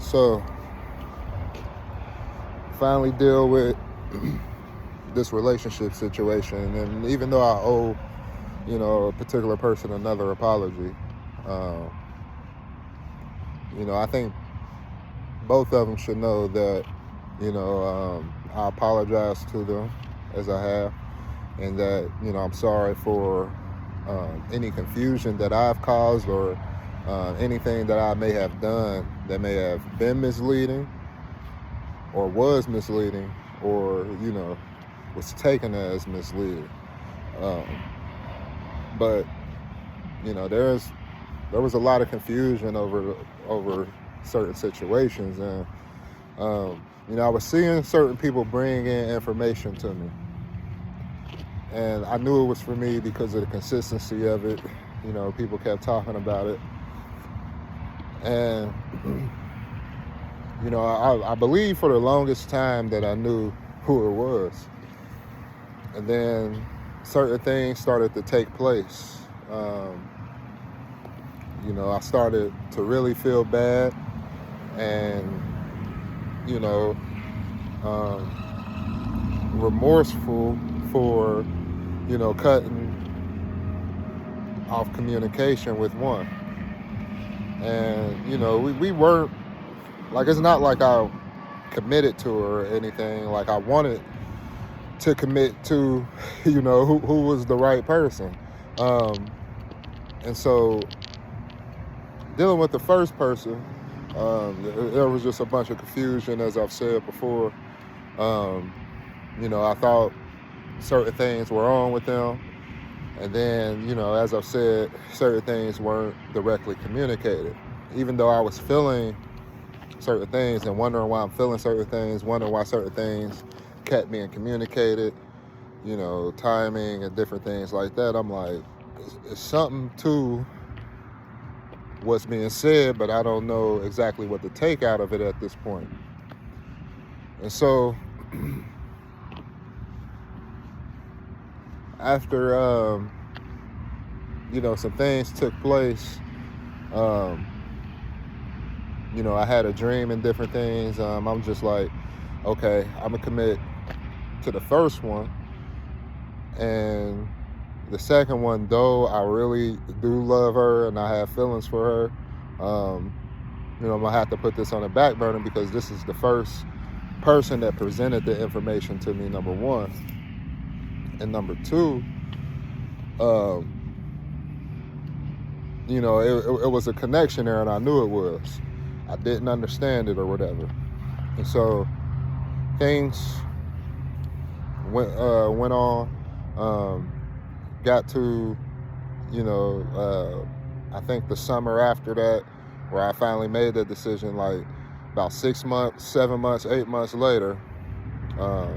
So, finally deal with this relationship situation, and even though I owe, a particular person another apology, um, I think both of them should know that, I apologize to them as I have, and that, I'm sorry for any confusion that I've caused or anything that I may have done that may have been misleading or was misleading or, was taken as misleading. Um, but, there was a lot of confusion over certain situations, and I was seeing certain people bring in information to me, and I knew it was for me because of the consistency of it. People kept talking about it, and I believe for the longest time that I knew who it was, and then certain things started to take place. I started to really feel bad, and remorseful for cutting off communication with one. And we weren't, like, it's not like I committed to her or anything. Like, I wanted to commit to who was the right person. And so dealing with the first person, there was just a bunch of confusion, as I've said before. I thought certain things were wrong with them, and then as I've said, certain things weren't directly communicated. Even though I was feeling certain things and wondering why I'm feeling certain things, wondering why certain things kept being communicated, timing and different things like that, I'm like, it's something to what's being said, but I don't know exactly what to take out of it at this point. And so after some things took place, I had a dream and different things. I'm just like, okay, I'm gonna commit to the first one, and the second one, though I really do love her and I have feelings for her, I'm gonna have to put this on the back burner because this is the first person that presented the information to me, number one. And number two, it was a connection there, and I knew it was. I didn't understand it or whatever. And so things went on. Got to, I think the summer after that, where I finally made the decision, like about 6 months, 7 months, 8 months later, a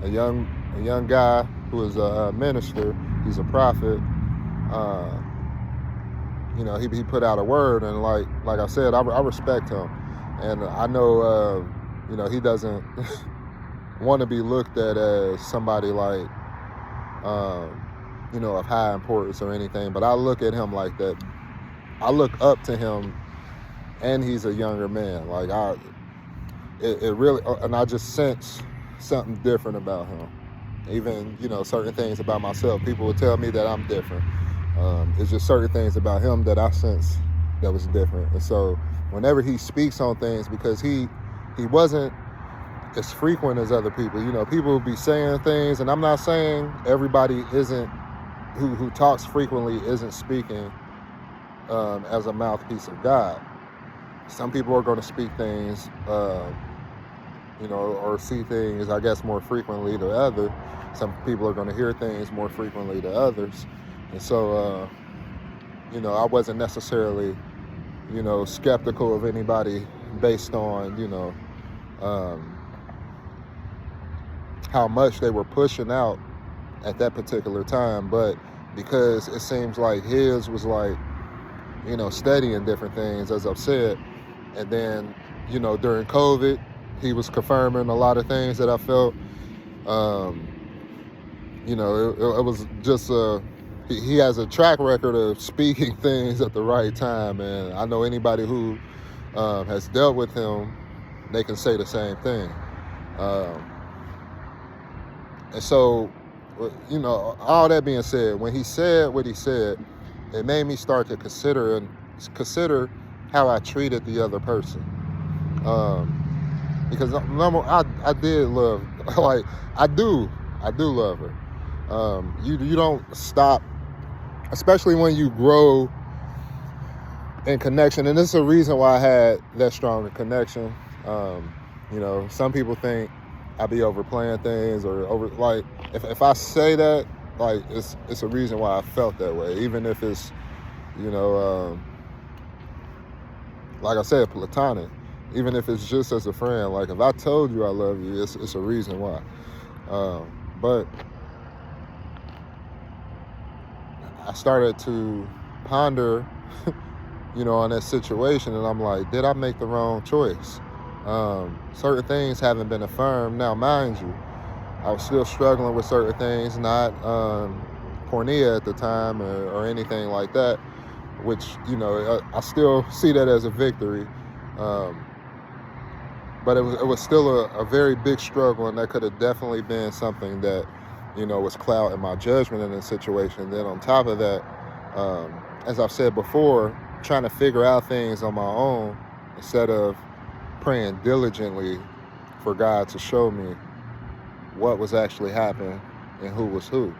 young guy who is a minister, he's a prophet, he put out a word, and like I said, I respect him, and I know, he doesn't want to be looked at as somebody like, of high importance or anything, but I look at him like that. I look up to him, and he's a younger man. Like, it really, and I just sense something different about him. Even, certain things about myself, people would tell me that I'm different. It's just certain things about him that I sense that was different. And so whenever he speaks on things, because he wasn't as frequent as other people, people will be saying things, and I'm not saying everybody isn't, who talks frequently isn't speaking as a mouthpiece of God. Some people are going to speak things, or see things, I guess, more frequently than others. Some people are going to hear things more frequently than others. And so, I wasn't necessarily, skeptical of anybody based on, how much they were pushing out at that particular time. But because it seems like his was like, studying different things, as I've said. And then, during COVID, he was confirming a lot of things that I felt. It was just he has a track record of speaking things at the right time, and I know anybody who has dealt with him, they can say the same thing. Um, and so, all that being said, when he said what he said, it made me start to consider how I treated the other person. Because I did love, like I do love her. You don't stop, especially when you grow in connection, and this is a reason why I had that stronger connection. Some people think I be overplaying things or if I say that, like it's a reason why I felt that way, even if it's like I said, platonic. Even if it's just as a friend, like if I told you I love you, it's a reason why. But I started to ponder, on that situation, and I'm like, did I make the wrong choice? Certain things haven't been affirmed. Now, mind you, I was still struggling with certain things, not pornea at the time or anything like that, which, I still see that as a victory. But it was still a very big struggle, and that could have definitely been something that, was clouding my judgment in the situation. Then on top of that, as I've said before, trying to figure out things on my own instead of praying diligently for God to show me what was actually happening and who was who.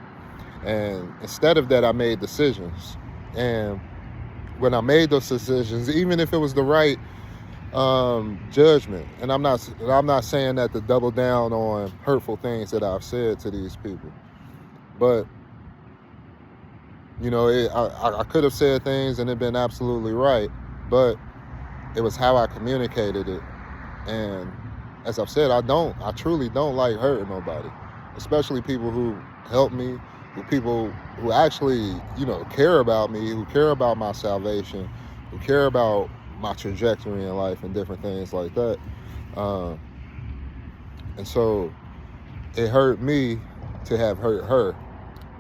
And instead of that, I made decisions. And when I made those decisions, even if it was the right judgment, and I'm not saying that to double down on hurtful things that I've said to these people, but I could have said things and it been absolutely right, but it was how I communicated it. And as I've said, I truly don't like hurting nobody, especially people who help me, people who actually, care about me, who care about my salvation, who care about my trajectory in life and different things like that. And so it hurt me to have hurt her,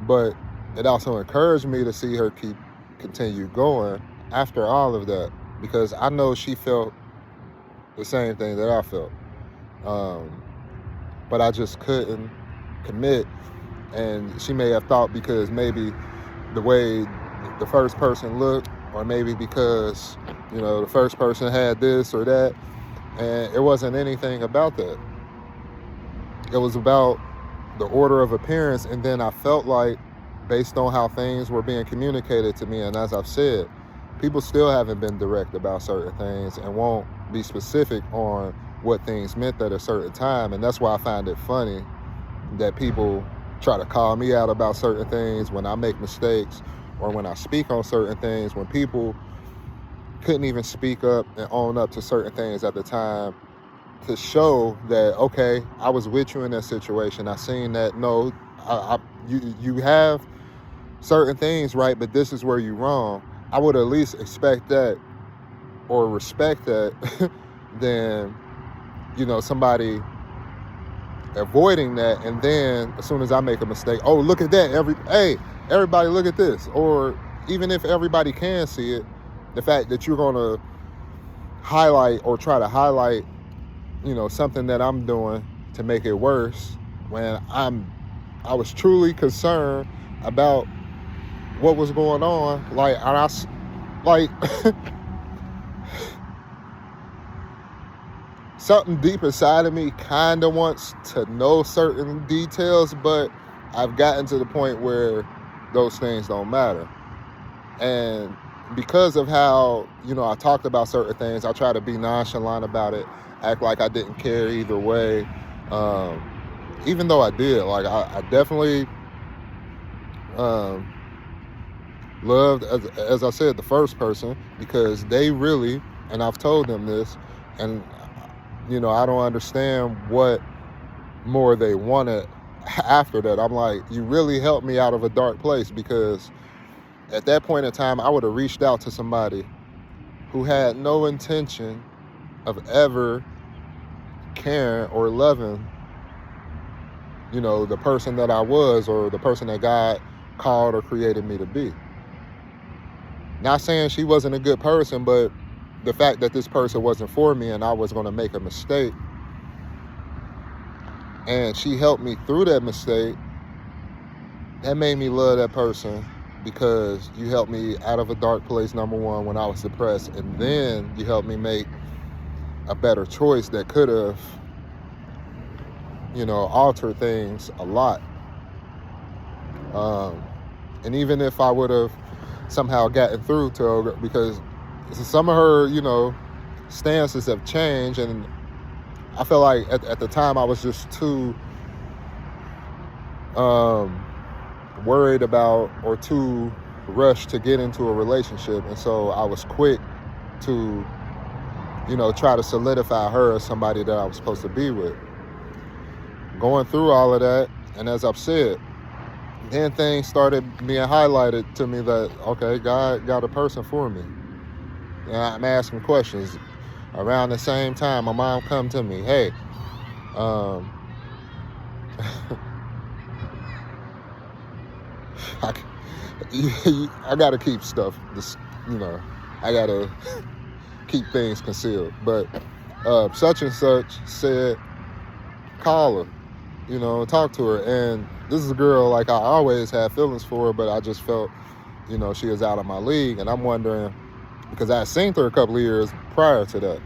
but it also encouraged me to see her continue going after all of that, because I know she felt the same thing that I felt. But I just couldn't commit, and she may have thought because maybe the way the first person looked, or maybe because, the first person had this or that, and it wasn't anything about that. It was about the order of appearance, and then I felt like, based on how things were being communicated to me, and as I've said, people still haven't been direct about certain things and won't be specific on what things meant at a certain time. And that's why I find it funny that people try to call me out about certain things when I make mistakes or when I speak on certain things, when people couldn't even speak up and own up to certain things at the time to show that, okay, I was with you in that situation. I seen that, no, you have certain things right, but this is where you're wrong. I would at least expect that or respect that than, somebody avoiding that, and then as soon as I make a mistake, oh, look at that, everybody look at this. Or even if everybody can see it, the fact that you're going to highlight or try to highlight, something that I'm doing to make it worse, when I was truly concerned about what was going on. Something deep inside of me kind of wants to know certain details, but I've gotten to the point where those things don't matter. And because of how, I talked about certain things, I try to be nonchalant about it, act like I didn't care either way. Even though I did, I definitely loved, as I said, the first person, because they really, and I've told them this, and I don't understand what more they wanted after that. I'm like, you really helped me out of a dark place, because at that point in time, I would have reached out to somebody who had no intention of ever caring or loving, the person that I was, or the person that God called or created me to be. Not saying she wasn't a good person, but the fact that this person wasn't for me and I was going to make a mistake, and she helped me through that mistake, that made me love that person, because you helped me out of a dark place, number one, when I was depressed, and then you helped me make a better choice that could have, altered things a lot. And even if I would have somehow gotten through to her, because some of her, stances have changed, and I feel like at the time I was just too worried about, or too rushed to get into a relationship, and so I was quick to, try to solidify her as somebody that I was supposed to be with. Going through all of that, and as I've said, then things started being highlighted to me that, okay, God got a person for me. And I'm asking questions. Around the same time, my mom come to me, hey, I gotta keep stuff, I gotta keep things concealed. But such and such said, call her, talk to her. And this is a girl, like, I always had feelings for her, but I just felt, she was out of my league. And I'm wondering, because I had seen her a couple of years prior to that,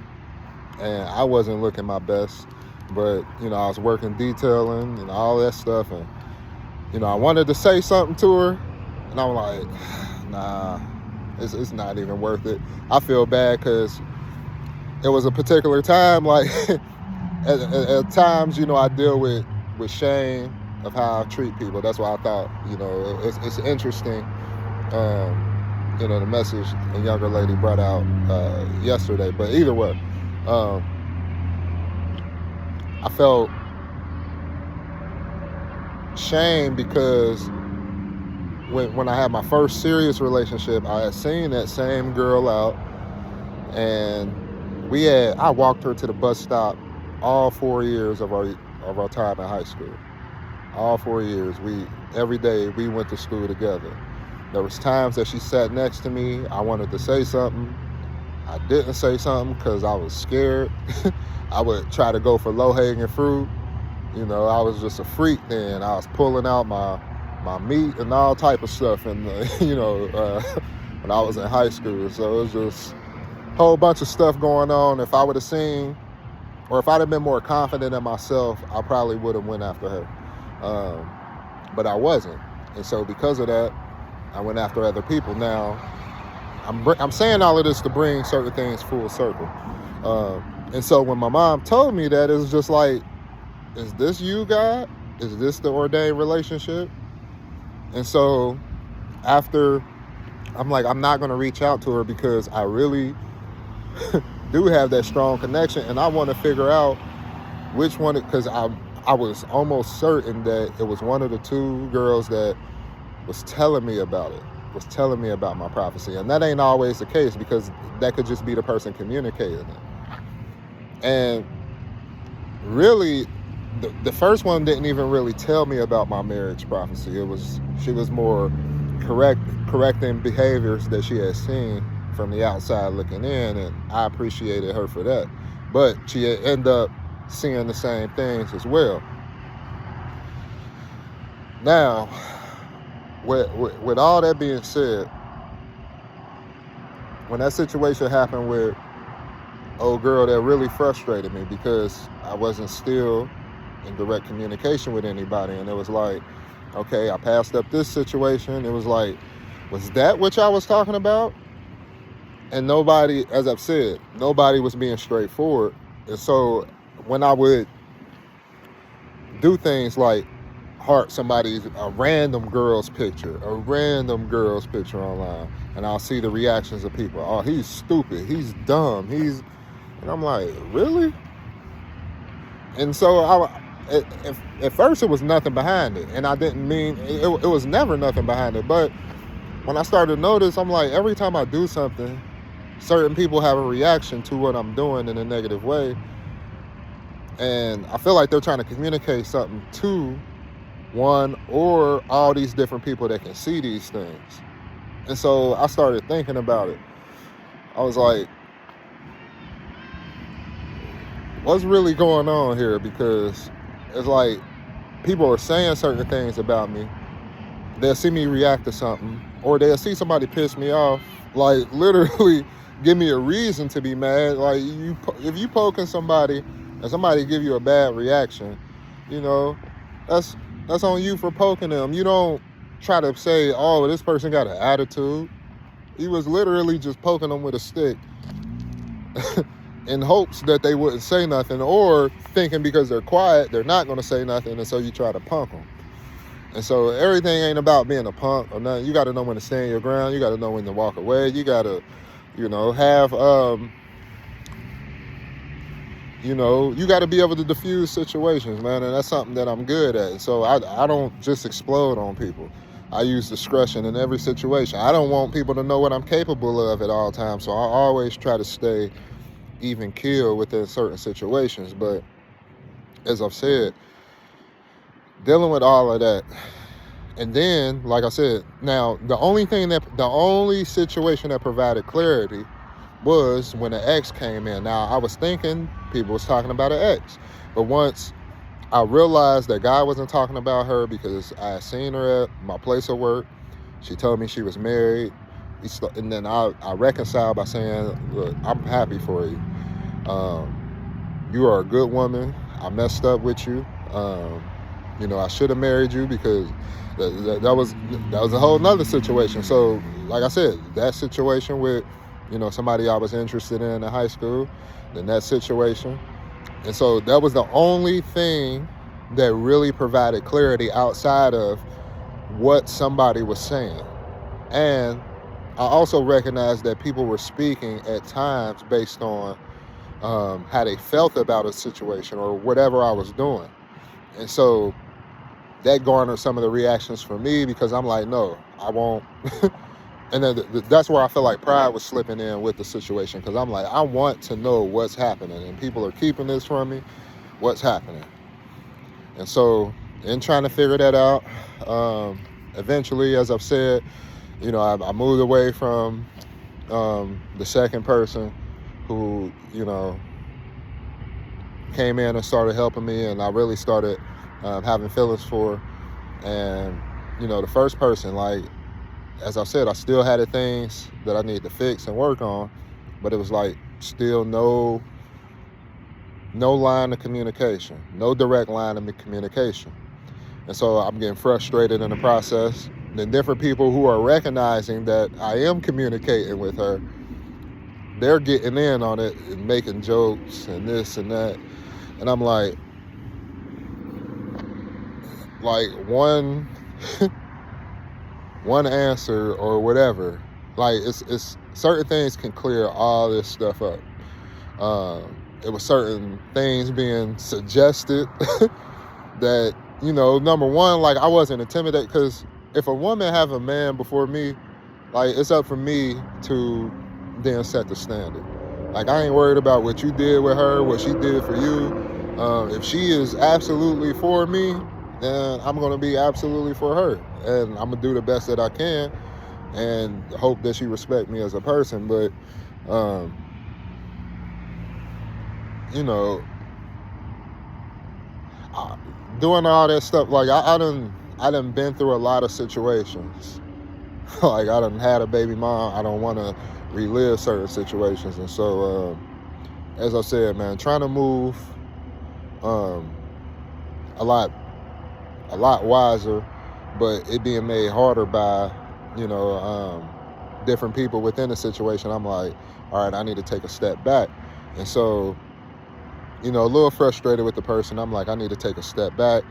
and I wasn't looking my best, but, I was working detailing and all that stuff. And, I wanted to say something to her, and I'm like, nah, it's not even worth it. I feel bad because it was a particular time, like, at times, I deal with shame of how I treat people. That's why I thought, it's interesting, the message a younger lady brought out yesterday. But either way, I felt shame because when I had my first serious relationship, I had seen that same girl out, and I walked her to the bus stop all 4 years of our time in high school. All 4 years, every day we went to school together. There was times that she sat next to me. I wanted to say something. I didn't say something because I was scared. I would try to go for low-hanging fruit. I was just a freak then. I was pulling out my meat and all type of stuff, and when I was in high school. So it was just a whole bunch of stuff going on. If I would have seen, or if I'd have been more confident in myself, I probably would have went after her. But I wasn't. And so because of that, I went after other people. Now, I'm saying all of this to bring certain things full circle. And so when my mom told me that, it was just like, is this you, God? Is this the ordained relationship? And so after, I'm like, I'm not going to reach out to her because I really do have that strong connection, and I want to figure out which one, because I was almost certain that it was one of the two girls that was telling me about it, was telling me about my prophecy. And that ain't always the case, because that could just be the person communicating it. And really, the first one didn't even really tell me about my marriage prophecy. She was more correcting behaviors that she had seen from the outside looking in, and I appreciated her for that. But she ended up seeing the same things as well. Now, with all that being said, when that situation happened with old girl, that really frustrated me, because I wasn't still in direct communication with anybody. And it was like, okay, I passed up this situation. It was like, was that what y'all was talking about? And nobody, as I've said, nobody was being straightforward. And so when I would do things like heart a random girl's picture online, and I'll see the reactions of people. Oh, he's stupid, he's dumb, and I'm like, really? And so at first it was nothing behind it, and I didn't mean, it was never nothing behind it. But when I started to notice, I'm like, every time I do something, certain people have a reaction to what I'm doing in a negative way. And I feel like they're trying to communicate something to one or all these different people that can see these things. And so I started thinking about it. I was like, what's really going on here? Because it's like people are saying certain things about me. They'll see me react to something, or they'll see somebody piss me off, like literally give me a reason to be mad. Like if you poking somebody and somebody give you a bad reaction, you know, that's on you for poking them. You don't try to say, oh, this person got an attitude. He was literally just poking them with a stick in hopes that they wouldn't say nothing, or thinking because they're quiet, they're not going to say nothing, and so you try to punk them. And so everything ain't about being a punk or nothing. You got to know when to stand your ground. You got to know when to walk away. You got to, have, you got to be able to diffuse situations, man. And that's something that I'm good at. So I don't just explode on people. I use discretion in every situation. I don't want people to know what I'm capable of at all times. So I always try to stay even keel within certain situations. But as I've said, dealing with all of that, and then, like I said, now the only situation that provided clarity was when the ex came in. Now I was thinking people was talking about an ex, but once I realized that guy wasn't talking about her, because I had seen her at my place of work, she told me she was married, and then I reconciled by saying, look, I'm happy for you. You are a good woman. I messed up with you. I should have married you, because that was a whole nother situation. So, like I said, that situation with, somebody I was interested in high school, then that situation. And so that was the only thing that really provided clarity outside of what somebody was saying. And I also recognized that people were speaking at times based on how they felt about a situation or whatever I was doing. And so that garnered some of the reactions for me, because I'm like, no, I won't. And then that's where I feel like pride was slipping in with the situation, because I'm like, I want to know what's happening, and people are keeping this from me. What's happening? And so in trying to figure that out, eventually, as I've said, I moved away from the second person who, came in and started helping me, and I really started having feelings for. And, the first person, like, as I said, I still had the things that I needed to fix and work on, but it was like still no line of communication, no direct line of communication. And so I'm getting frustrated in the process. Then different people who are recognizing that I am communicating with her, they're getting in on it and making jokes and this and that. And I'm like one answer or whatever, like it's certain things can clear all this stuff up. It was certain things being suggested that, number one, like, I wasn't intimidated, because if a woman have a man before me, like, it's up for me to then set the standard. Like, I ain't worried about what you did with her, what she did for you. If she is absolutely for me, then I'm going to be absolutely for her. And I'm going to do the best that I can and hope that she respect me as a person. But, doing all that stuff, like, I done been through a lot of situations. Like, I done had a baby mom. I don't want to relive certain situations. And so, as I said, man, trying to move a lot wiser, but it being made harder by, different people within the situation. I'm like, all right, I need to take a step back. And so, a little frustrated with the person. I'm like, I need to take a step back,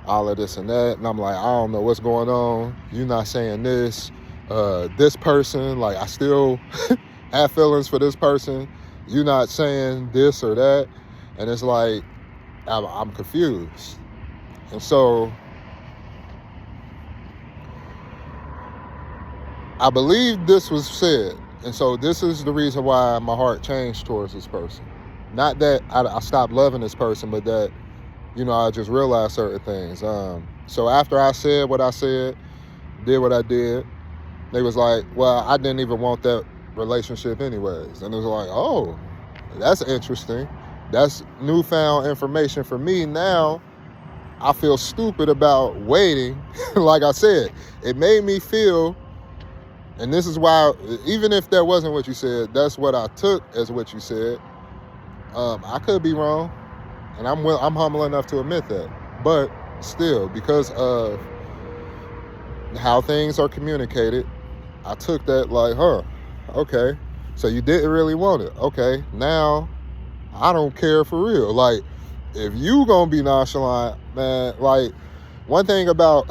all of this and that. And I'm like, I don't know what's going on. You're not saying this. This person, like, I still have feelings for this person. You're not saying this or that. And it's like, I'm confused. And so I believe this was said. And so this is the reason why my heart changed towards this person. Not that I stopped loving this person, but that, I just realized certain things. So after I said what I said, did what I did, they was like, well, I didn't even want that relationship anyways. And it was like, oh, that's interesting. That's newfound information for me. Now I feel stupid about waiting. Like I said, it made me feel, and this is why, even if that wasn't what you said, that's what I took as what you said. I could be wrong, and I'm humble enough to admit that. But still, because of how things are communicated, I took that like, okay, so you didn't really want it. Okay, now I don't care for real. Like, if you gonna be nonchalant, man, like, one thing about,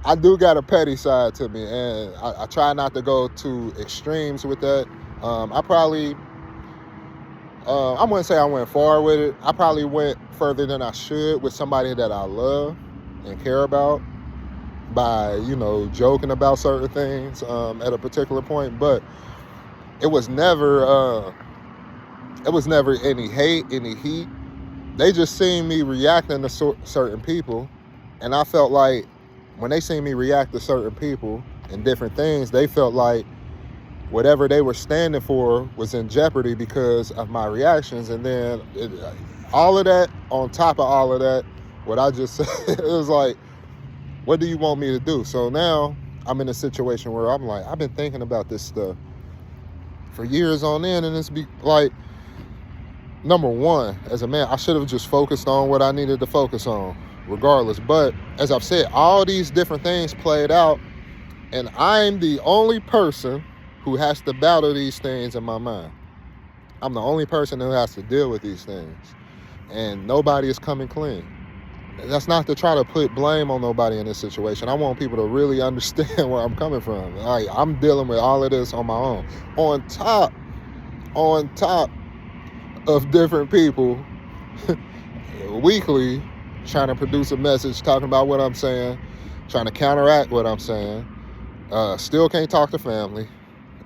I do got a petty side to me, and I try not to go to extremes with that. I wouldn't say I went far with it. I probably went further than I should with somebody that I love and care about by, joking about certain things at a particular point. But it was never any hate, any heat. They just seen me reacting to certain people, and I felt like when they seen me react to certain people and different things, they felt like whatever they were standing for was in jeopardy because of my reactions. And then all of that, on top of all of that, what I just said, it was like, what do you want me to do? So now I'm in a situation where I'm like, I've been thinking about this stuff for years on end, and it's like, number one, as a man, I should have just focused on what I needed to focus on, regardless. But as I've said, all these different things played out, and I'm the only person who has to battle these things in my mind. I'm the only person who has to deal with these things, and nobody is coming clean. That's not to try to put blame on nobody in this situation. I want people to really understand where I'm coming from. Like, I'm dealing with all of this on my own. On top of different people weekly trying to produce a message talking about what I'm saying, trying to counteract what I'm saying. Still can't talk to family.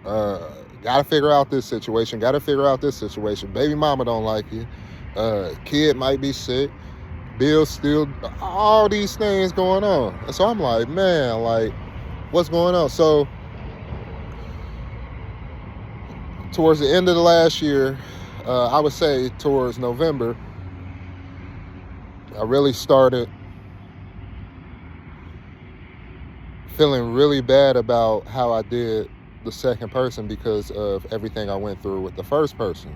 Gotta figure out this situation. Baby mama don't like you. Kid might be sick. Bills still, all these things going on. And so I'm like, man, like, what's going on? So towards the end of the last year, I would say towards November, I really started feeling really bad about how I did the second person because of everything I went through with the first person.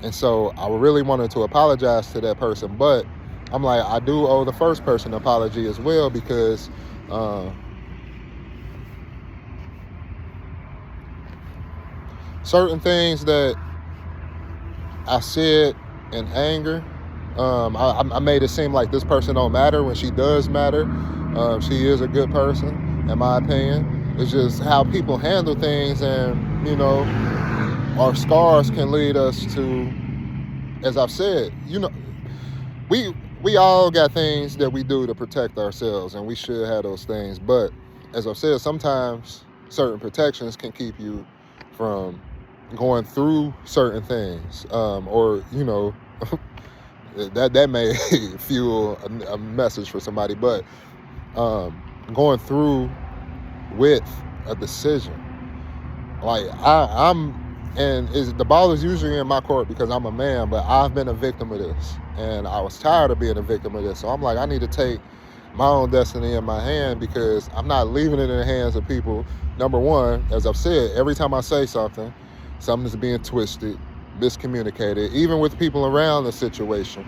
And so I really wanted to apologize to that person, but I'm like, I do owe the first person an apology as well, because certain things that I said in anger, I made it seem like this person don't matter when she does matter. She is a good person, in my opinion. It's just how people handle things, and, our scars can lead us to, as I've said, we all got things that we do to protect ourselves, and we should have those things. But as I've said, sometimes certain protections can keep you from going through certain things, or that may fuel a message for somebody. But going through with a decision, like the ball is usually in my court because I'm a man, but I've been a victim of this, and I was tired of being a victim of this. So I'm like, I need to take my own destiny in my hand, because I'm not leaving it in the hands of people. Number one, as I've said, every time I say something's being twisted, miscommunicated, even with people around the situation.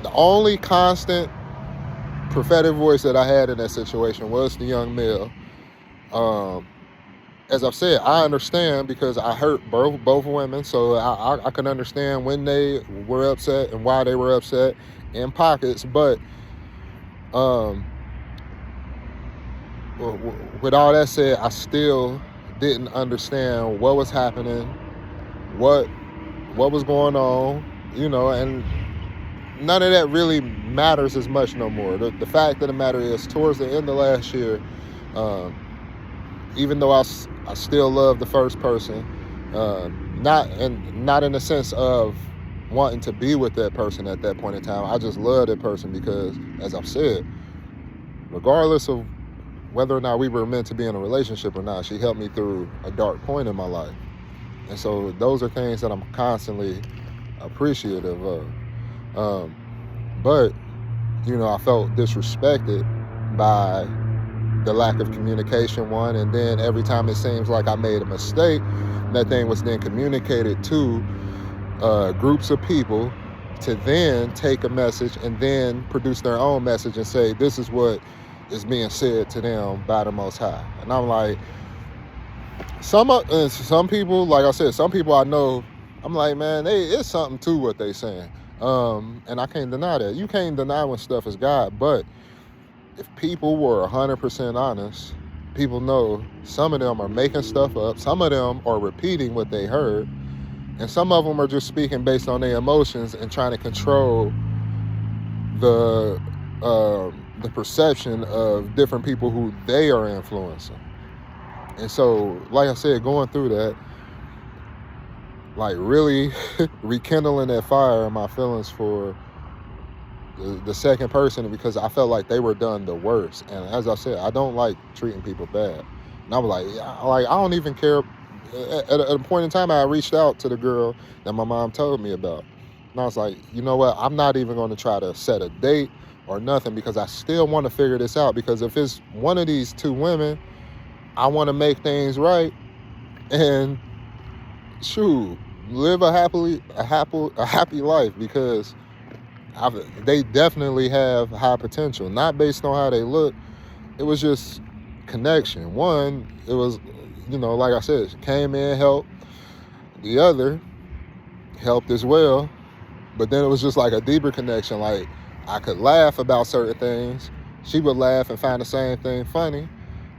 The only constant prophetic voice that I had in that situation was the young male. As I've said, I understand because I hurt both women, so I can understand when they were upset and why they were upset in pockets. But with all that said, I still didn't understand what was happening, what was going on, and none of that really matters as much no more. The fact of the matter is, towards the end of last year, even though I still love the first person, not in the sense of wanting to be with that person at that point in time. I just love that person because, as I've said, regardless of whether or not we were meant to be in a relationship or not, she helped me through a dark point in my life. And so those are things that I'm constantly appreciative of. Um, but, I felt disrespected by the lack of communication, one, and then every time it seems like I made a mistake, that thing was then communicated to groups of people to then take a message and then produce their own message and say, this is what is being said to them by the Most High. And I'm like, some people, like I said, some people I know, I'm like, man, it's something to what they saying. And I can't deny that. You can't deny when stuff is God, but if people were 100% honest, people know some of them are making stuff up, some of them are repeating what they heard, and some of them are just speaking based on their emotions and trying to control the perception of different people who they are influencing. And so, like I said, going through that, like really rekindling that fire in my feelings for the second person, because I felt like they were done the worst. And as I said, I don't like treating people bad. And I was like, I don't even care. At a point in time, I reached out to the girl that my mom told me about. And I was like, you know what? I'm not even going to try to set a date or nothing, because I still want to figure this out. Because if it's one of these two women, I want to make things right and shoot, live a happy life, because they definitely have high potential. Not based on how they look. It was just connection. One, it was, like I said, she came in, helped. The other helped as well. But then it was just like a deeper connection. Like, I could laugh about certain things. She would laugh and find the same thing funny.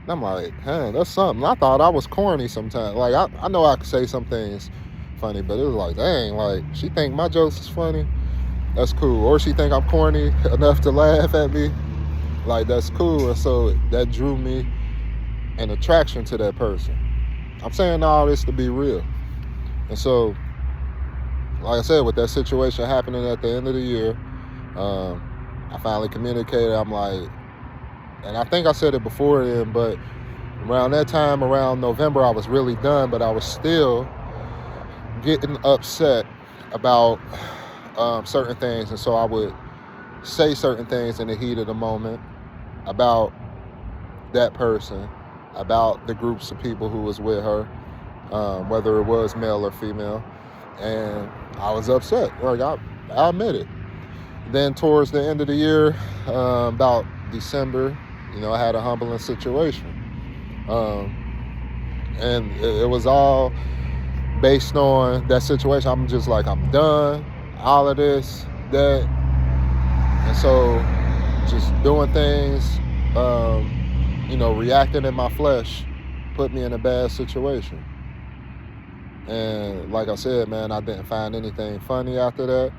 And I'm like, that's something. I thought I was corny sometimes. Like, I know I could say some things funny, but it was like, dang, like, she think my jokes is funny. That's cool. Or she think I'm corny enough to laugh at me. Like, that's cool. And so that drew me an attraction to that person. I'm saying all this to be real. And so, like I said, with that situation happening at the end of the year, I finally communicated. I'm like, and I think I said it before then, but around that time, around November, I was really done, but I was still getting upset about certain things. And so I would say certain things in the heat of the moment about that person, about the groups of people who was with her, whether it was male or female. And I was upset. Like, I admit it. Then towards the end of the year, about December, I had a humbling situation. And it was all based on that situation. I'm just like, I'm done. All of this, that. And so just doing things, reacting in my flesh put me in a bad situation. And like I said, man, I didn't find anything funny after that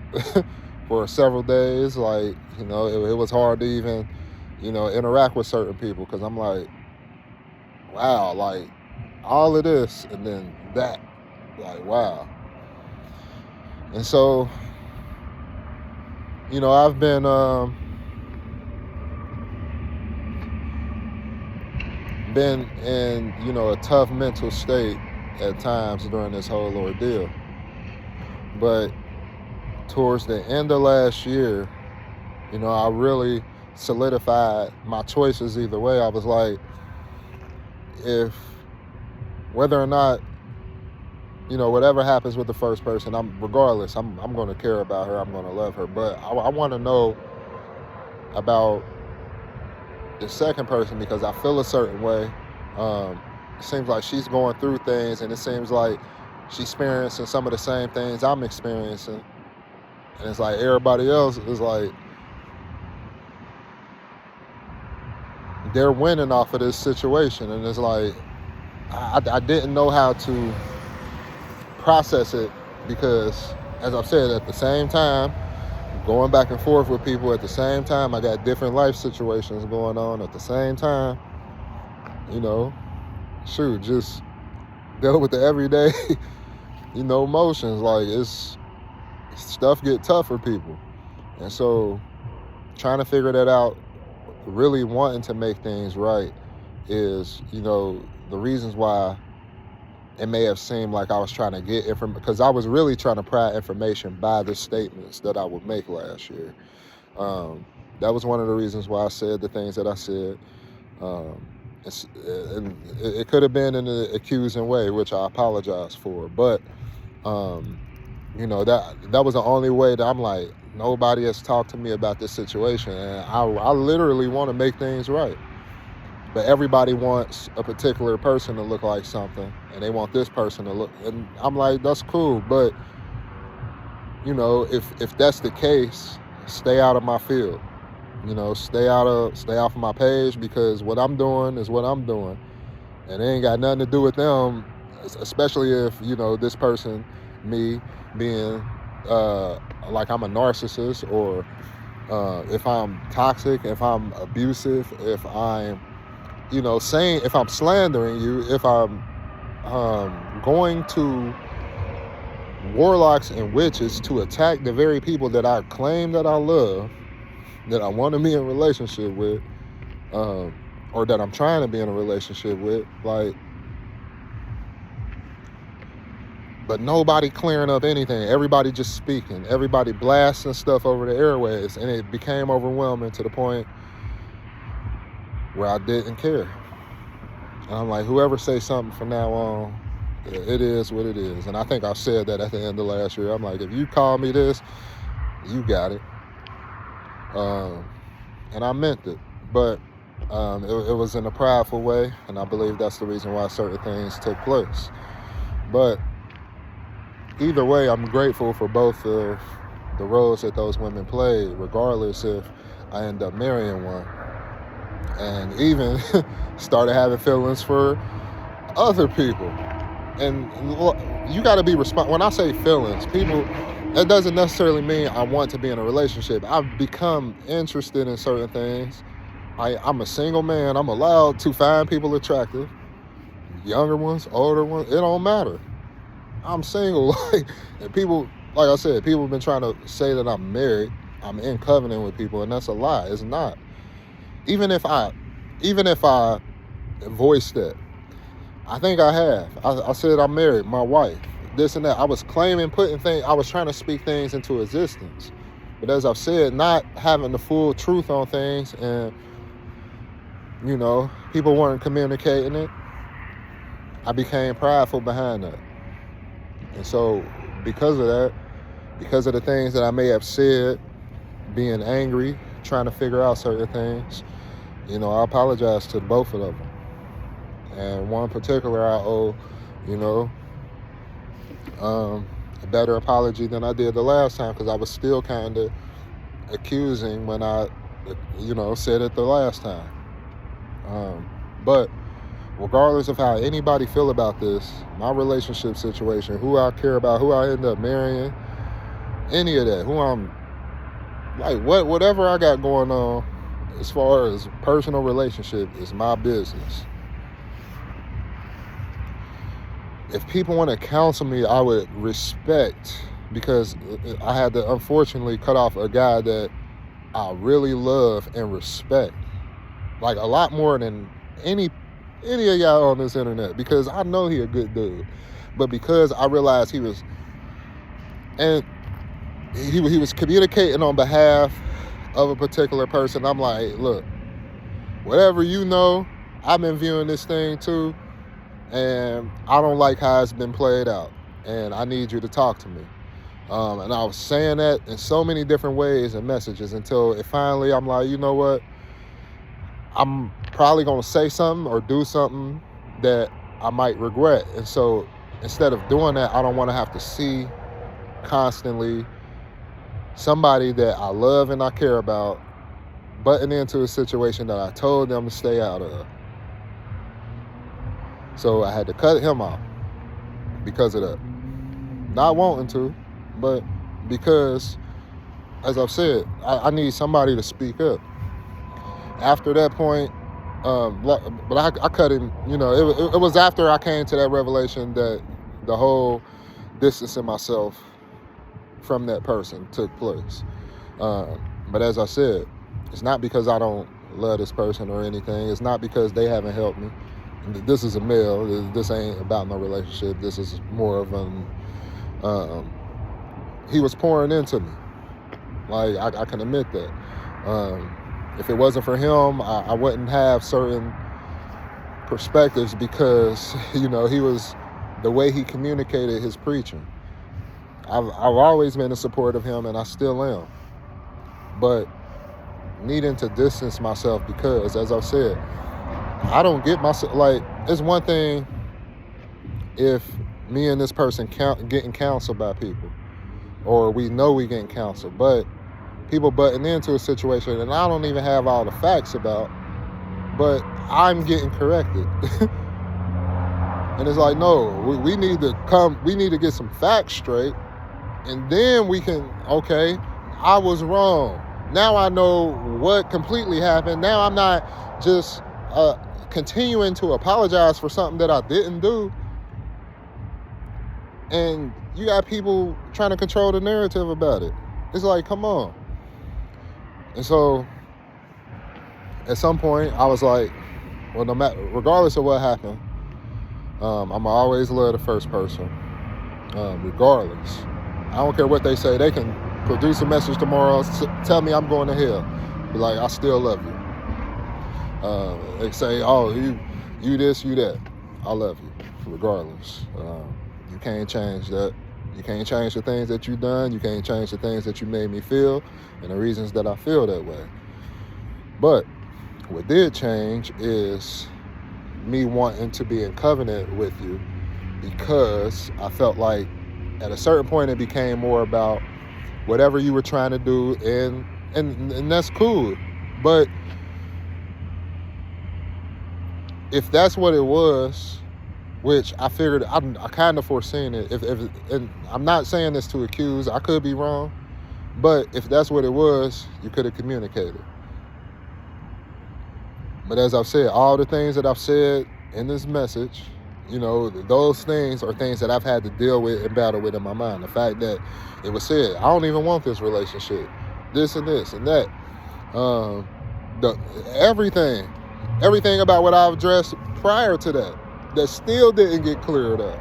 for several days. Like, it was hard to even, interact with certain people, because I'm like, wow, like all of this and then that, like, wow. And so, I've been in, a tough mental state at times during this whole ordeal. But towards the end of last year, I really solidified my choices either way. I was like, whether or not, whatever happens with the first person, I'm going to care about her. I'm going to love her. But I want to know about the second person, because I feel a certain way. It seems like she's going through things, and it seems like she's experiencing some of the same things I'm experiencing. And it's like everybody else is like, they're winning off of this situation. And it's like, I didn't know how to process it, because, as I've said, at the same time, going back and forth with people at the same time, I got different life situations going on at the same time. Just deal with the everyday, emotions. Like, stuff get tough for people. And so trying to figure that out, really wanting to make things right, is, the reasons why it may have seemed like I was trying to get information, because I was really trying to pry information by the statements that I would make last year. That was one of the reasons why I said the things that I said. Um, and it could have been in an accusing way, which I apologize for. But um, that was the only way that I'm like, nobody has talked to me about this situation, and I literally want to make things right. But everybody wants a particular person to look like something, and they want this person to look. And I'm like, that's cool, but if that's the case, stay out of my field. Stay off of my page, because what I'm doing is what I'm doing, and it ain't got nothing to do with them. Especially if this person, me, being like I'm a narcissist, or if I'm toxic, if I'm abusive, if I'm saying, if I'm slandering you, if I'm going to warlocks and witches to attack the very people that I claim that I love, that I want to be in a relationship with, or that I'm trying to be in a relationship with, like, but nobody clearing up anything. Everybody just speaking. Everybody blasting stuff over the airwaves, and it became overwhelming to the point where I didn't care. And I'm like, whoever say something from now on, it is what it is. And I think I said that at the end of last year. I'm like, if you call me this, you got it. And I meant it. But it was in a prideful way, and I believe that's the reason why certain things took place. But either way, I'm grateful for both of the roles that those women played, regardless if I end up marrying one. And even started having feelings for other people. And you got to be responsible. When I say feelings, people, that doesn't necessarily mean I want to be in a relationship. I've become interested in certain things. I'm a single man. I'm allowed to find people attractive. Younger ones, older ones, it don't matter. I'm single. And people, like I said, people have been trying to say that I'm married. I'm in covenant with people, and that's a lie. It's not. Even if I voiced that, I think I have. I said I'm married, my wife, this and that. I was claiming, I was trying to speak things into existence. But as I've said, not having the full truth on things, and people weren't communicating it, I became prideful behind that. And so because of that, because of the things that I may have said, being angry, trying to figure out certain things, I apologize to both of them. And one in particular, I owe, a better apology than I did the last time, because I was still kind of accusing when I, said it the last time. But regardless of how anybody feel about this, my relationship situation, who I care about, who I end up marrying, any of that, who I'm, like, whatever I got going on as far as personal relationship is my business. If people want to counsel me, I would respect, because I had to unfortunately cut off a guy that I really love and respect, like a lot more than any of y'all on this internet, because I know he a good dude. But because I realized he was communicating on behalf of a particular person, I'm like, look, whatever I've been viewing this thing too, and I don't like how it's been played out, and I need you to talk to me. And I was saying that in so many different ways and messages, until it finally, I'm like, you know what? I'm probably going to say something or do something that I might regret. And so instead of doing that, I don't want to have to see constantly somebody that I love and I care about butting into a situation that I told them to stay out of. So I had to cut him off because of that. Not wanting to, but because, as I've said, I need somebody to speak up. After that point, but I cut him, it was after I came to that revelation that the whole distancing myself from that person took place. But as I said, it's not because I don't love this person or anything. It's not because they haven't helped me. this is a male. This ain't about no relationship. This is more of an. He was pouring into me. Like I can admit that. If it wasn't for him, I wouldn't have certain perspectives because he was the way he communicated his preaching. I've always been in support of him, and I still am. But needing to distance myself because, as I've said, I don't get myself like. It's one thing if me and this person getting counseled by people, or we know we getting counseled, but people butting into a situation and I don't even have all the facts about, but I'm getting corrected. And it's like, no, we need to get some facts straight, and then we can, okay, I was wrong. Now I know what completely happened. Now I'm not just continuing to apologize for something that I didn't do. And you got people trying to control the narrative about it. It's like, come on. And so at some point I was like, well, no matter, regardless of what happened, I'm always love the first person. Regardless. I don't care what they say. They can produce a message tomorrow, tell me I'm going to hell. Be like, I still love you. They say, oh, you this, you that. I love you, regardless. You can't change that. You can't change the things that you've done. You can't change the things that you made me feel and the reasons that I feel that way. But what did change is me wanting to be in covenant with you, because I felt like at a certain point it became more about whatever you were trying to do, and that's cool. But if that's what it was, which I figured I kind of foreseen it. And I'm not saying this to accuse, I could be wrong, but if that's what it was, you could have communicated. But as I've said, all the things that I've said in this message, those things are things that I've had to deal with and battle with in my mind. The fact that it was said, I don't even want this relationship, this and this and that. Everything about what I've addressed prior to that still didn't get cleared up.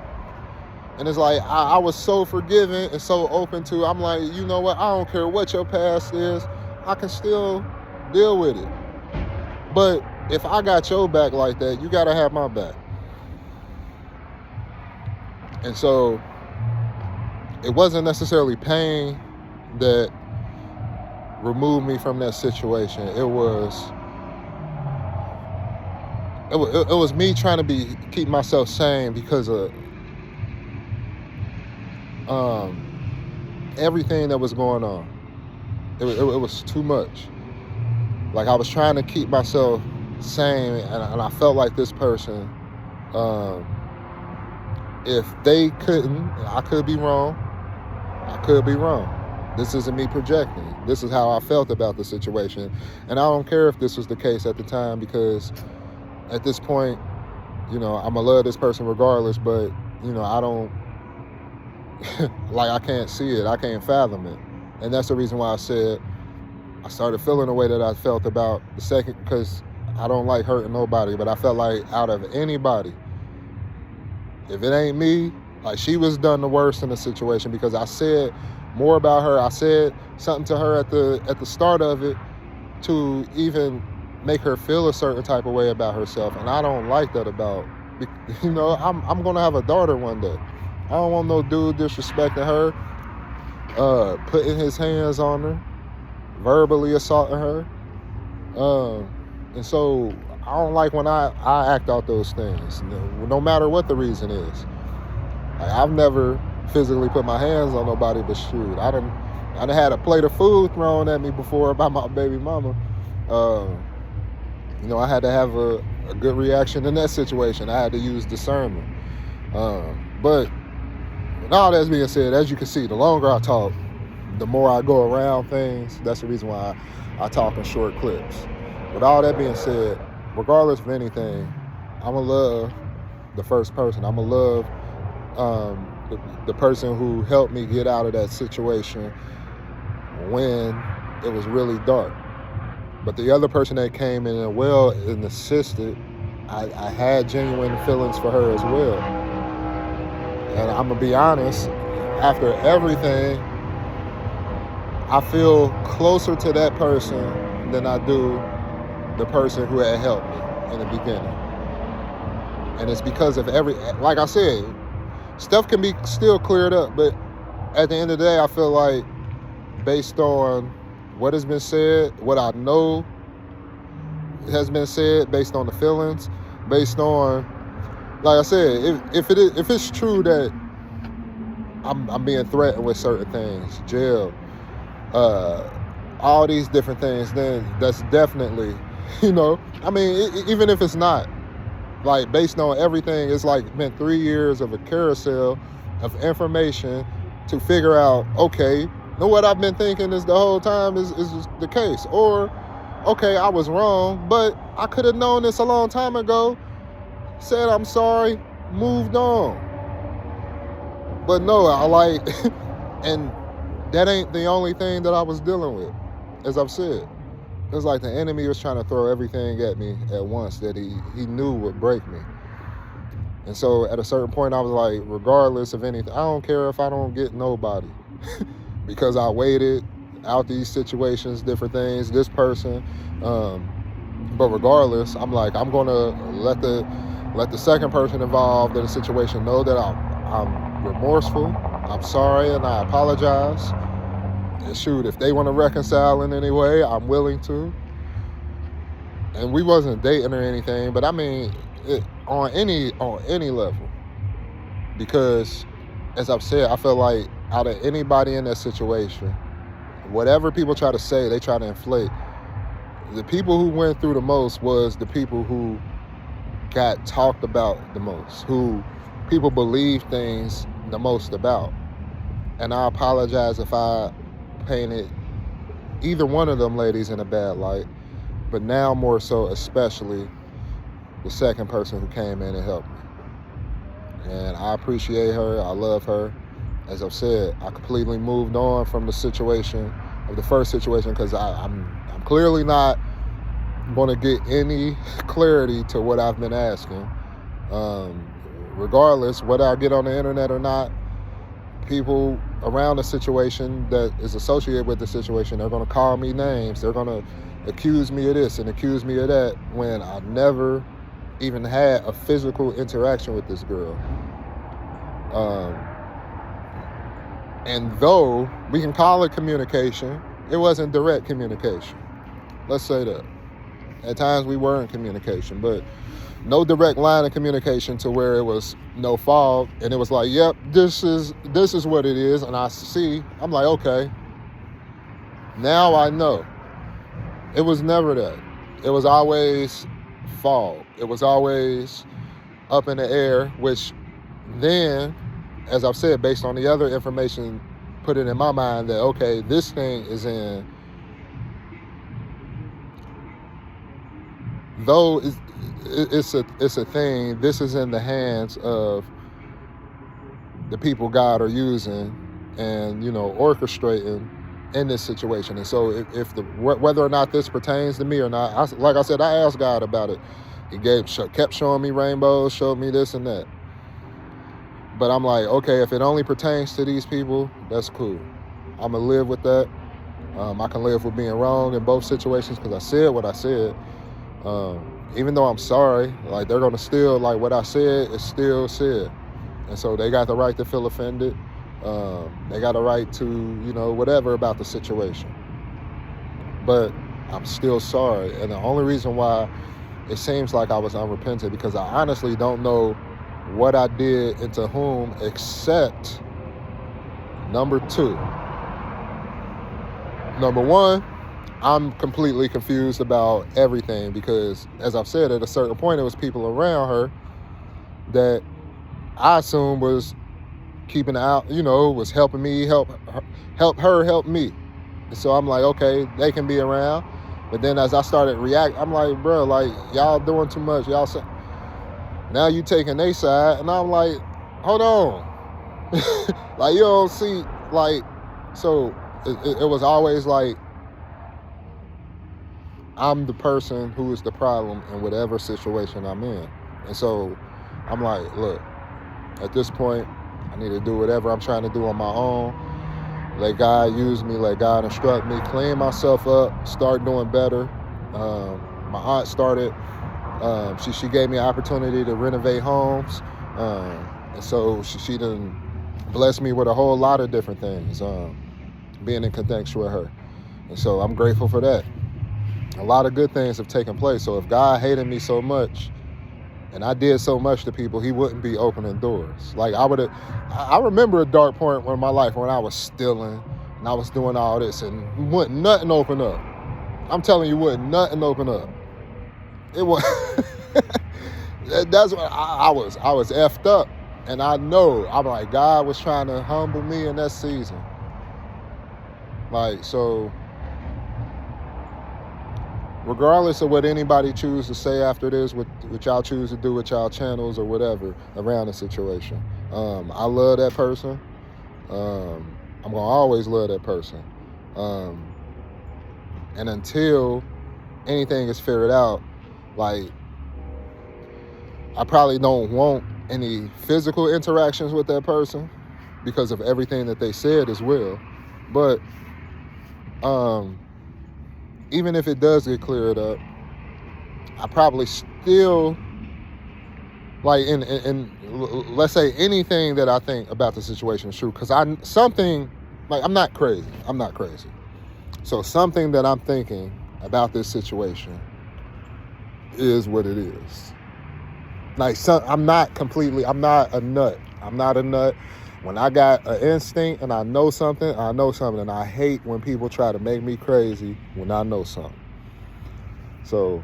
And it's like, I was so forgiving and so open to, I'm like, you know what, I don't care what your past is, I can still deal with it. But if I got your back like that, you gotta have my back. And so it wasn't necessarily pain that removed me from that situation. It was me trying to keep myself sane because of everything that was going on. It was too much. Like, I was trying to keep myself sane, and I felt like this person, if they couldn't, I could be wrong. This isn't me projecting. This is how I felt about the situation. And I don't care if this was the case at the time, because at this point, I'm going to love this person regardless, but, I don't, like, I can't see it. I can't fathom it. And that's the reason why I said I started feeling the way that I felt about the second, because I don't like hurting nobody, but I felt like out of anybody, if it ain't me, like, she was done the worst in the situation, because I said more about her. I said something to her at the start of it to even make her feel a certain type of way about herself, and I don't like that about, I'm gonna have a daughter one day. I don't want no dude disrespecting her, putting his hands on her, verbally assaulting her, and so I don't like when I act out those things, no matter what the reason is. Like, I've never physically put my hands on nobody, but shoot, I done had a plate of food thrown at me before by my baby mama. I had to have a good reaction in that situation. I had to use discernment. But with all that being said, as you can see, the longer I talk, the more I go around things. That's the reason why I talk in short clips. With all that being said, regardless of anything, I'm going to love the first person. I'm going to love the person who helped me get out of that situation when it was really dark. But the other person that came in and assisted, I had genuine feelings for her as well. And I'm gonna be honest, after everything, I feel closer to that person than I do the person who had helped me in the beginning. And it's because of like I said, stuff can be still cleared up, but at the end of the day, I feel like based on what has been said, what I know has been said, based on the feelings, based on, like I said, if it's true that I'm being threatened with certain things, jail, all these different things, then that's definitely, I mean, even if it's not, like based on everything, it's like been 3 years of a carousel of information to figure out, okay, what I've been thinking is the whole time is the case. Or, okay, I was wrong, but I could have known this a long time ago, said I'm sorry, moved on. But no, and that ain't the only thing that I was dealing with, as I've said. It was like the enemy was trying to throw everything at me at once that he knew would break me. And so at a certain point, I was like, regardless of anything, I don't care if I don't get nobody. Because I waited out these situations, different things, this person. But regardless, I'm like, I'm going to let the second person involved in the situation know that I'm remorseful, I'm sorry, and I apologize. And shoot, if they want to reconcile in any way, I'm willing to. And we wasn't dating or anything, but I mean, on any level. Because, as I've said, I feel like out of anybody in that situation, whatever people try to say, they try to inflate. The people who went through the most was the people who got talked about the most, who people believe things the most about. And I apologize if I painted either one of them ladies in a bad light, but now more so especially the second person who came in and helped me. And I appreciate her, I love her. As I've said, I completely moved on from the situation of the first situation because I'm clearly not going to get any clarity to what I've been asking. Regardless, whether I get on the internet or not, people around the situation that is associated with the situation, they're going to call me names. They're going to accuse me of this and accuse me of that when I never even had a physical interaction with this girl. And though we can call it communication, it wasn't direct communication. Let's say that. At times we were in communication, but no direct line of communication to where it was no fog and it was like, yep, this is what it is. And I see, I'm like, okay, now I know. It was never that. It was always fog. It was always up in the air, which then, as I've said, based on the other information, put it in my mind that, okay, this thing is in, though it's a thing, this is in the hands of the people God are using and, orchestrating in this situation. And so if whether or not this pertains to me or not, like I said, I asked God about it. He kept showing me rainbows, showed me this and that. But I'm like, okay, if it only pertains to these people, that's cool. I'm going to live with that. I can live with being wrong in both situations because I said what I said. Even though I'm sorry, like they're going to still, like what I said is still said. And so they got the right to feel offended. They got a right to, whatever about the situation. But I'm still sorry. And the only reason why it seems like I was unrepentant because I honestly don't know what I did and to whom, except number two. Number one, I'm completely confused about everything because, as I've said, at a certain point, it was people around her that I assume was keeping out, was helping me, help her help me. And so I'm like, okay, they can be around. But then as I started reacting, I'm like, bro, like, y'all doing too much. Y'all say, now you taking their side. And I'm like, hold on. Like, you don't see, like, so it was always like, I'm the person who is the problem in whatever situation I'm in. And so I'm like, look, at this point, I need to do whatever I'm trying to do on my own. Let God use me, let God instruct me, clean myself up, start doing better. My aunt started, she gave me an opportunity to renovate homes. And so she done blessed me with a whole lot of different things, being in connection with her. And so I'm grateful for that. A lot of good things have taken place. So if God hated me so much and I did so much to people, he wouldn't be opening doors. Like I remember a dark point in my life when I was stealing and I was doing all this and wouldn't nothing open up. I'm telling you, wouldn't nothing open up. It was, that's what I was effed up. And I know, I'm like, God was trying to humble me in that season. Like, so regardless of what anybody choose to say after this, what y'all choose to do with y'all channels or whatever around the situation, I love that person. I'm gonna always love that person. And until anything is figured out, like, I probably don't want any physical interactions with that person because of everything that they said as well. But even if it does get cleared up, I probably still, like, in let's say anything that I think about the situation is true, because I'm not crazy. So something that I'm thinking about this situation is what it is. Like, I'm not a nut. When I got an instinct and I know something, and I hate when people try to make me crazy when I know something. So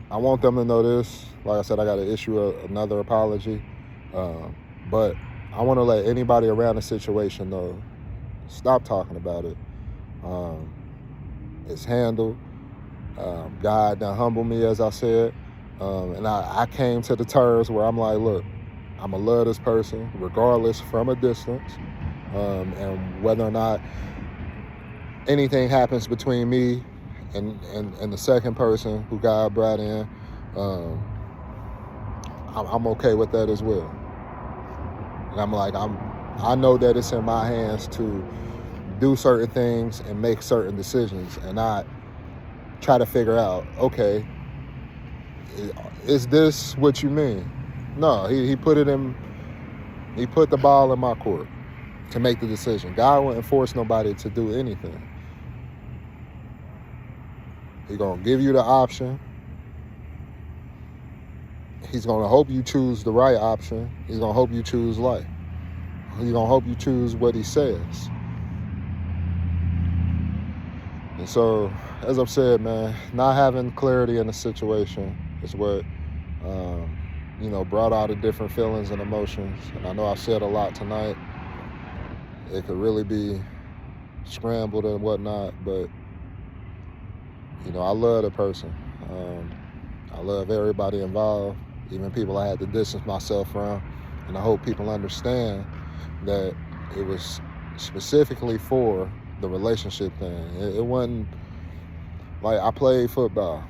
I want them to know this. Like I said, I got to issue another apology. But I want to let anybody around the situation know, stop talking about it. It's handled. God done humbled me, as I said. And I came to the terms where I'm like, look, I'm going to love this person regardless, from a distance. And whether or not anything happens between me and the second person who God brought in, I'm okay with that as well. And I'm like, I know that it's in my hands to do certain things and make certain decisions, and not try to figure out, okay, is this what you mean? No, he put the ball in my court to make the decision. God wouldn't force nobody to do anything. He's gonna give you the option. He's gonna hope you choose the right option. He's gonna hope you choose life. He's gonna hope you choose what he says. And so, as I've said, man, not having clarity in the situation is what, brought out the different feelings and emotions. And I know I said a lot tonight. It could really be scrambled and whatnot, but, I love the person. I love everybody involved, even people I had to distance myself from. And I hope people understand that it was specifically for the relationship thing. It wasn't like I played football.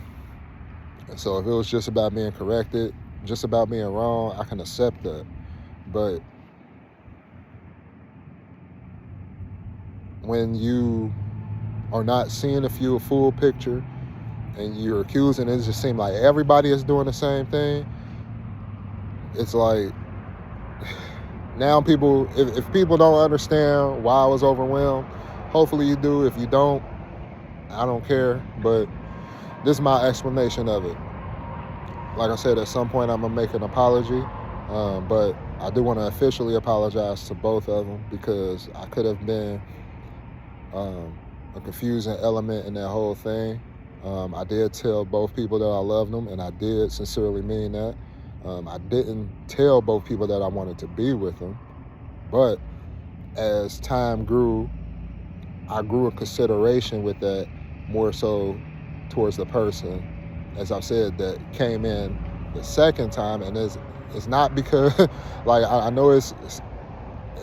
And so if it was just about being corrected, just about being wrong, I can accept that. But when you are not seeing a full picture and you're accusing, it just seems like everybody is doing the same thing. It's like, now people, if people don't understand why I was overwhelmed, hopefully you do. If you don't, I don't care. But this is my explanation of it. Like I said, at some point I'm going to make an apology. But I do want to officially apologize to both of them, because I could have been a confusing element in that whole thing. I did tell both people that I loved them, and I did sincerely mean that. I didn't tell both people that I wanted to be with them. But as time grew, I grew a consideration with that, more so towards the person, as I've said, that came in the second time. And it's not because, like, I know it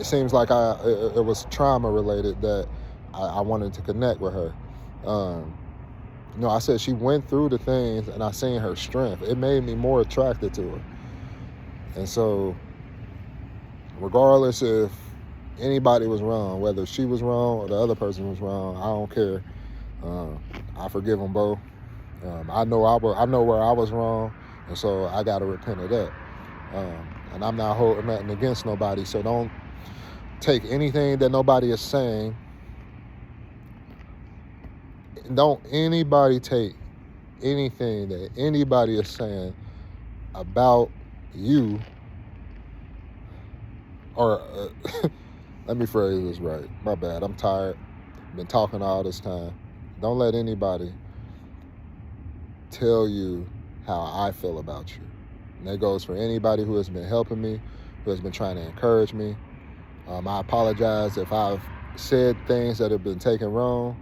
seems like it was trauma related that I wanted to connect with her. I said she went through the things, and I seen her strength. It made me more attracted to her. And so, regardless if anybody was wrong, whether she was wrong or the other person was wrong, I don't care. I forgive them both. I know where I was wrong, and so I got to repent of that. And I'm not holding nothing against nobody, so don't take anything that nobody is saying. Don't anybody take anything that anybody is saying about you, or let me phrase this right. My bad. I'm tired. Been talking all this time. Don't let anybody tell you how I feel about you. And that goes for anybody who has been helping me, who has been trying to encourage me. I apologize if I've said things that have been taken wrong,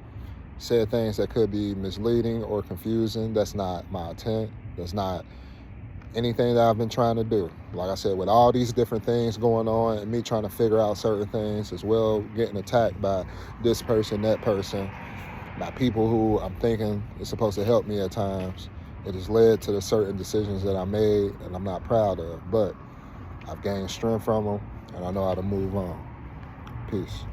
said things that could be misleading or confusing. That's not my intent. That's not anything that I've been trying to do. Like I said, with all these different things going on and me trying to figure out certain things as well, getting attacked by this person, that person, by people who I'm thinking is supposed to help me at times, it has led to the certain decisions that I made and I'm not proud of. But I've gained strength from them, and I know how to move on. Peace.